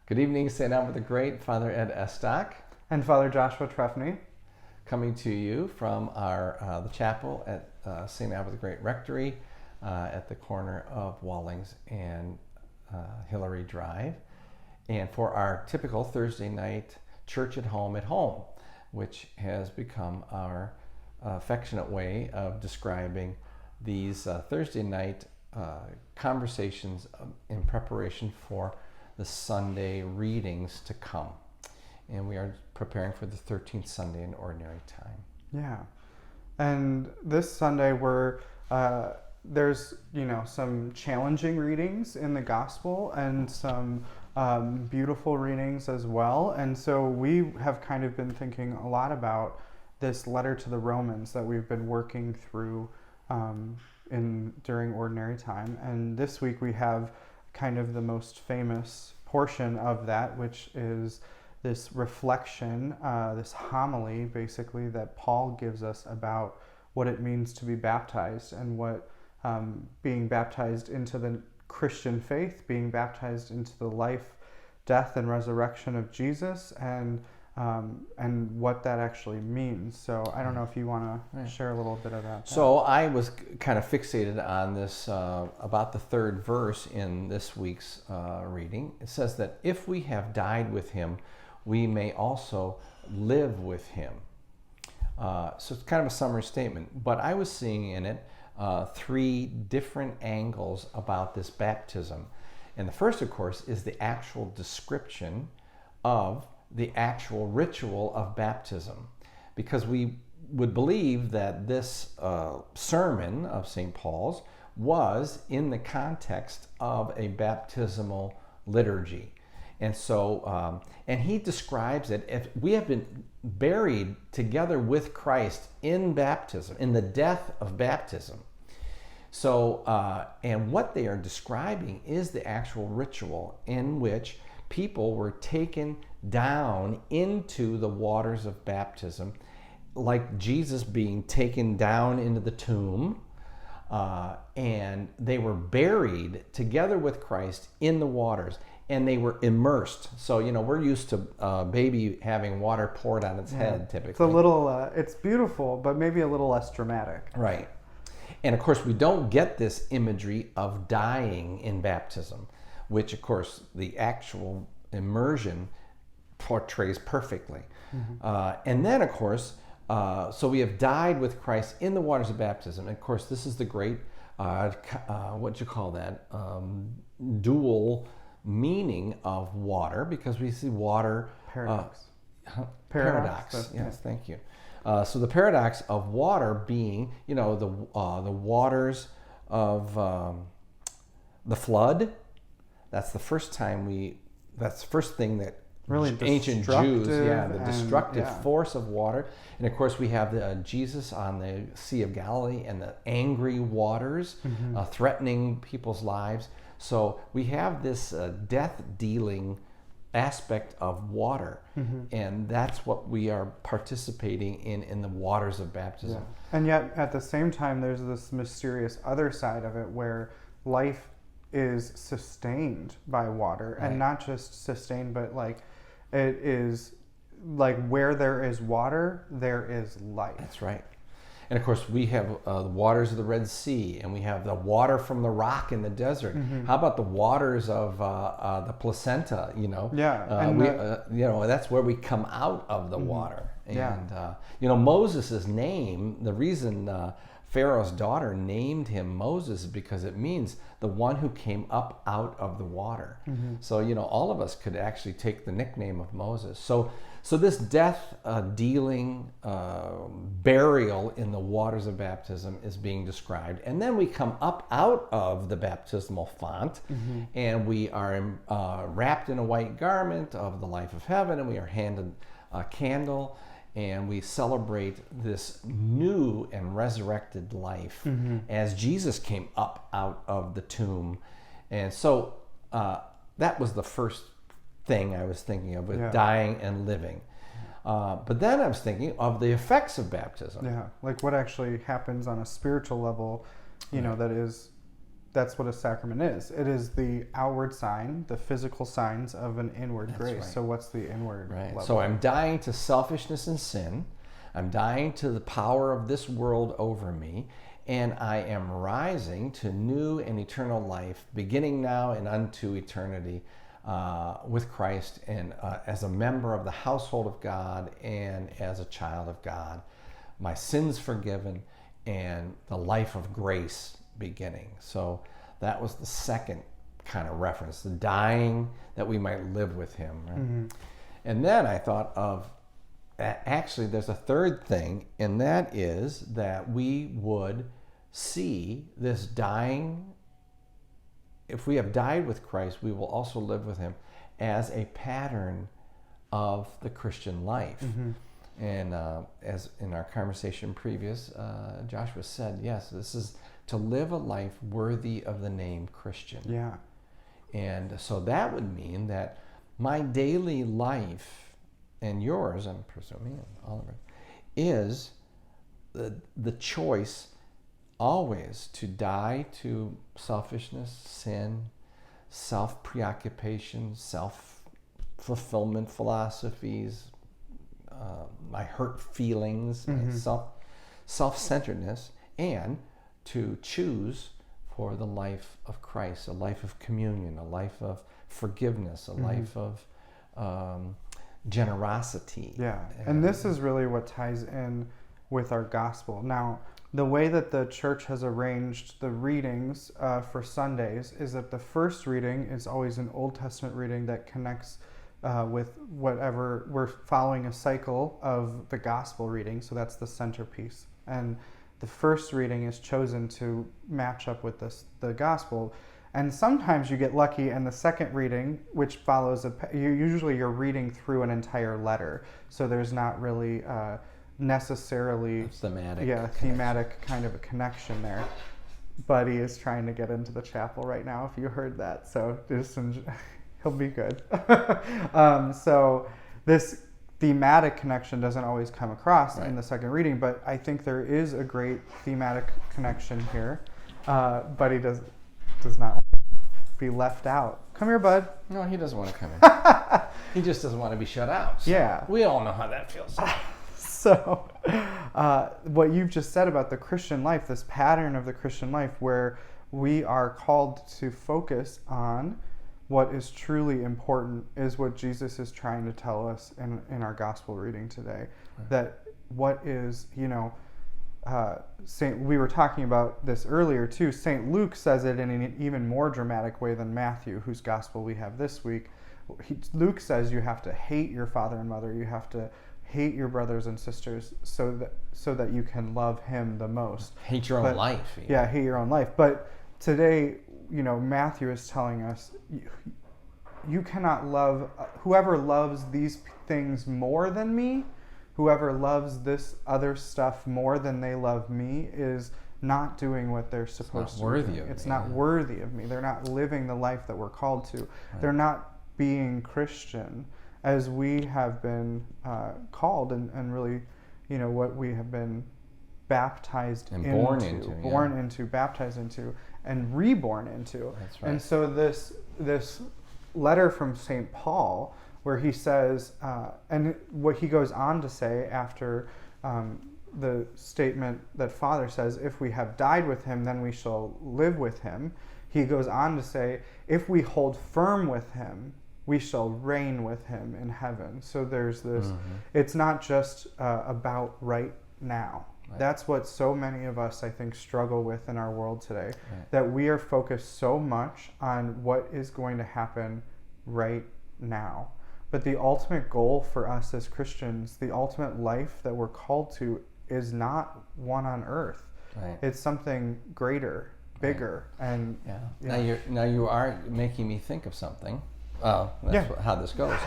Good evening, St. Albert the Great, Father Ed Estock, And Father Joshua Trefny. coming to you from the chapel at St. Albert the Great Rectory at the corner of Wallings and Hillary Drive. And for our typical Thursday night church at home, which has become our affectionate way of describing these Thursday night conversations in preparation for the Sunday readings to come. And we are preparing for the 13th Sunday in Ordinary Time. Yeah. And this Sunday there's, some challenging readings in the gospel and some beautiful readings as well. And so we have kind of been thinking a lot about this letter to the Romans that we've been working through during Ordinary Time. And this week we have kind of the most famous portion of that, which is this reflection, this homily, basically, that Paul gives us about what it means to be baptized and what being baptized into the Christian faith, being baptized into the life, death, and resurrection of Jesus, and what that actually means. So I don't know if you want to share a little bit of that. So I was kind of fixated on this, about the third verse in this week's reading. It says that if we have died with him, we may also live with him. So it's kind of a summary statement, but I was seeing in it three different angles about this baptism. And the first, of course, is the actual description of the actual ritual of baptism, because we would believe that this sermon of St. Paul's was in the context of a baptismal liturgy. And so, and he describes it, if we have been buried together with Christ in baptism, in the death of baptism. So, and what they are describing is the actual ritual in which people were taken down into the waters of baptism, like Jesus being taken down into the tomb, and they were buried together with Christ in the waters, and they were immersed. So, we're used to a baby having water poured on its head, typically. It's a little, it's beautiful, but maybe a little less dramatic. Right. And of course, we don't get this imagery of dying in baptism, which, of course, the actual immersion portrays perfectly. Mm-hmm. And then, of course, so we have died with Christ in the waters of baptism. And of course, this is the great, what you call that, dual meaning of water, because we see water... Paradox. Paradox. Yes, thank you. So the paradox of water being, the waters of the flood. That's the first time that's the first thing that really ancient Jews, the destructive force of water. And of course we have Jesus on the Sea of Galilee and the angry waters threatening people's lives. So we have this death-dealing aspect of water, and that's what we are participating in the waters of baptism. Yeah. And yet at the same time there's this mysterious other side of it where life is sustained by water, right. And not just sustained, but like it is like where there is water there is life. That's right. And of course, we have the waters of the Red Sea, and we have the water from the rock in the desert. Mm-hmm. How about the waters of the placenta? That's where we come out of the water. And Moses' name, the reason Pharaoh's daughter named him Moses is because it means the one who came up out of the water. Mm-hmm. So all of us could actually take the nickname of Moses. So this death dealing burial in the waters of baptism is being described. And then we come up out of the baptismal font, and we are wrapped in a white garment of the life of heaven, and we are handed a candle, and we celebrate this new and resurrected life as Jesus came up out of the tomb. And so that was the first thing I was thinking of with dying and living. But then I was thinking of the effects of baptism. Yeah, like what actually happens on a spiritual level, that that's what a sacrament is. It is the outward sign, the physical signs of an inward That's grace. right. So what's the inward Right. level? So I'm dying to selfishness and sin. I'm dying to the power of this world over me. And I am rising to new and eternal life, beginning now and unto eternity with Christ, and as a member of the household of God and as a child of God. My sins forgiven and the life of grace beginning. So that was the second kind of reference, the dying that we might live with him. Right? Mm-hmm. And then I thought of, actually, there's a third thing, and that is that we would see this dying. If we have died with Christ, we will also live with him as a pattern of the Christian life. Mm-hmm. And as in our conversation previous, Joshua said, yes, this is to live a life worthy of the name Christian. Yeah. And so that would mean that my daily life, and yours, I'm presuming, Oliver, is the choice always to die to selfishness, sin, self-preoccupation, self-fulfillment philosophies, my hurt feelings, mm-hmm. my self-centeredness, and to choose for the life of Christ, a life of communion, a life of forgiveness, a mm-hmm. life of generosity. Yeah, and this is really what ties in with our gospel. Now, the way that the church has arranged the readings for Sundays is that the first reading is always an Old Testament reading that connects with whatever, we're following a cycle of the gospel reading, so that's the centerpiece. And the first reading is chosen to match up with the gospel. And sometimes you get lucky, and the second reading, which follows, usually you're reading through an entire letter, so there's not really necessarily thematic kind of a connection there. Buddy is trying to get into the chapel right now, if you heard that, so just he'll be good. So this thematic connection doesn't always come across in the second reading, but I think there is a great thematic connection here. Buddy does not want to be left out. Come here, bud. No, he doesn't want to come in. He just doesn't want to be shut out. So yeah. We all know how that feels. So what you've just said about the Christian life, this pattern of the Christian life where we are called to focus on what is truly important, is what Jesus is trying to tell us in our gospel reading today. Right. That what is, we were talking about this earlier too. St. Luke says it in an even more dramatic way than Matthew, whose gospel we have this week. Luke says you have to hate your father and mother. You have to hate your brothers and sisters so that you can love him the most. Hate your own life. Yeah, hate your own life. But today, Matthew is telling us you cannot love whoever loves these things more than me. Whoever loves this other stuff more than they love me is not doing what they're supposed to do. It's not worthy of me. They're not living the life that we're called to. Right. They're not being Christian as we have been called and really, what we have been baptized and into, born into, baptized into, and reborn into. That's right. And so this letter from St. Paul, where he says, and what he goes on to say after the statement that Father says, if we have died with him, then we shall live with him. He goes on to say, if we hold firm with him, we shall reign with him in heaven. So there's this, it's not just about right now. Right. That's what so many of us, I think, struggle with in our world today, that we are focused so much on what is going to happen right now. But the ultimate goal for us as Christians, the ultimate life that we're called to, is not one on earth. Right. It's something greater, bigger. Right. And now you are making me think of something. That's how this goes.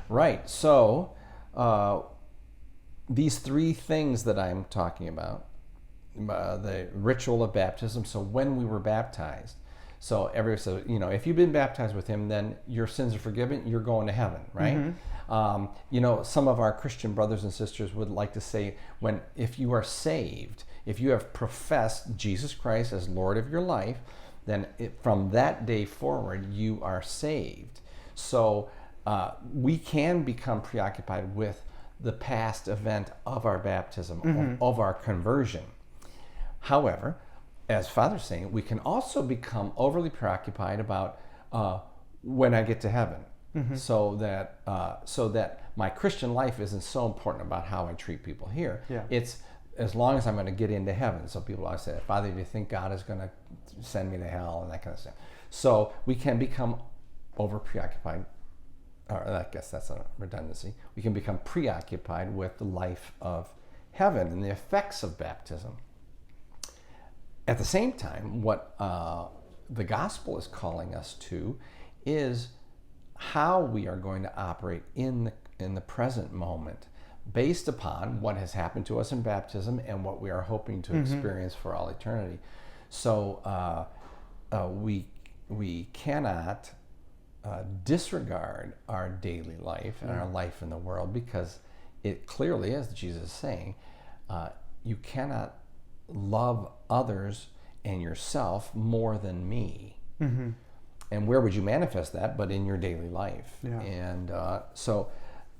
Right. So these three things that I'm talking about, the ritual of baptism. So when we were baptized, so if you've been baptized with him, then your sins are forgiven. You're going to heaven, right? Mm-hmm. Some of our Christian brothers and sisters would like to say, if you are saved, If you have professed Jesus Christ as Lord of your life, then from that day forward, you are saved. So we can become preoccupied with the past event of our baptism, of our conversion. However, as Father's saying, we can also become overly preoccupied about when I get to heaven, so that my Christian life isn't so important about how I treat people here. Yeah. It's as long as I'm going to get into heaven. So people always say, Father, do you think God is going to send me to hell, and that kind of stuff. So we can become over preoccupied, or I guess that's a redundancy. We can become preoccupied with the life of heaven and the effects of baptism. At the same time, what the gospel is calling us to is how we are going to operate in the present moment, based upon what has happened to us in baptism and what we are hoping to experience for all eternity. So we cannot disregard our daily life and our life in the world, because it clearly, as Jesus is saying, you cannot love others and yourself more than me. And where would you manifest that but in your daily life? Yeah. And so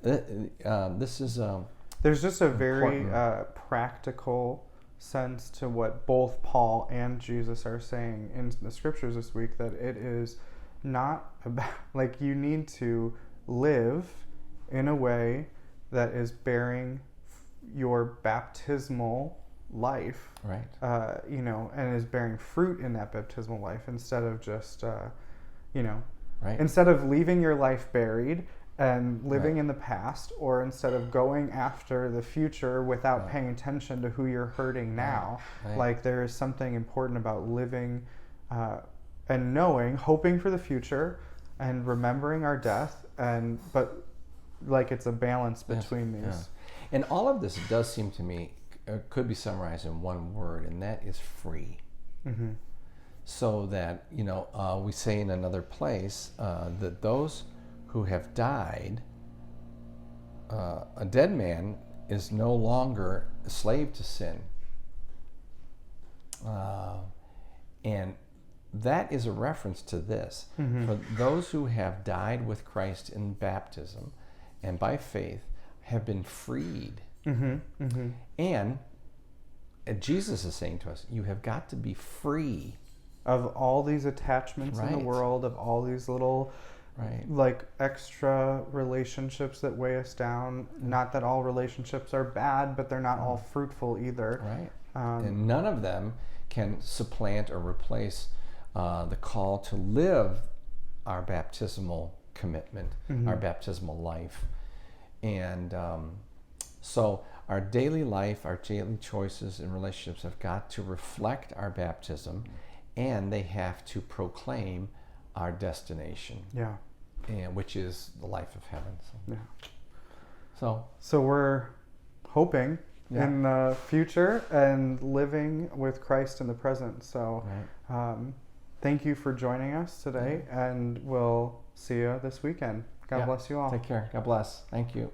this is there's just a very important. practical sense to what both Paul and Jesus are saying in the scriptures this week, that it is not about, like, you need to live in a way that is bearing your baptismal life, right. And is bearing fruit in that baptismal life, instead of just, Right. instead of leaving your life buried and living Right. in the past, or instead of going after the future without Right. paying attention to who you're hurting now. Right. Like, there is something important about living and knowing, hoping for the future and remembering our death, but like, it's a balance between these. Yeah. And all of this does seem to me could be summarized in one word, and that is free. So that, we say in another place that those who have died, a dead man is no longer a slave to sin. And that is a reference to this. For those who have died with Christ in baptism and by faith have been freed. And Jesus is saying to us, you have got to be free Of all these attachments in the Right. world, of all these little like extra relationships that weigh us down. Not that all relationships are bad, but they're not all fruitful either. Right. And none of them can supplant or replace the call to live our baptismal commitment, our baptismal life. And so our daily life, our daily choices and relationships have got to reflect our baptism, and they have to proclaim our destination, Yeah. and which is the life of heaven. Yeah. So So we're hoping Yeah. in the future and living with Christ in the present. So thank you for joining us today, and we'll see you this weekend. God Yeah. bless you all. Take care. God bless. Thank you.